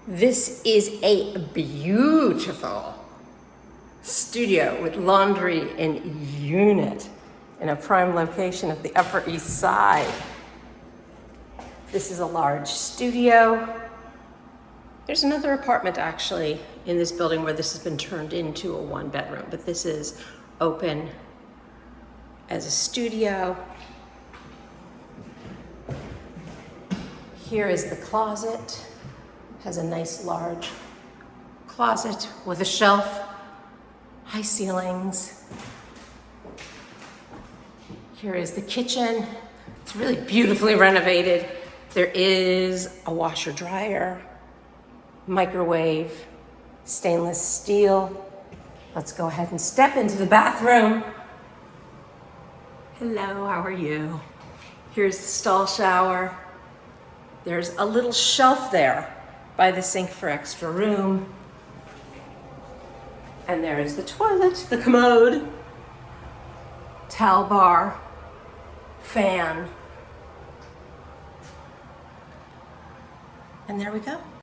This is a beautiful studio with laundry and unit in a prime location of the Upper East Side. This is a large studio. There's another apartment actually in this building where this has been turned into a one-bedroom, but this is open as a studio. Here is the closet. Has a nice large closet with a shelf, high ceilings. Here is the kitchen. It's really beautifully renovated. There is a washer dryer, microwave, stainless steel. Let's go ahead and step into the bathroom. Hello, how are you? Here's the stall shower. There's a little shelf there by the sink for extra room. And there is the toilet, the commode, towel bar, fan. And there we go.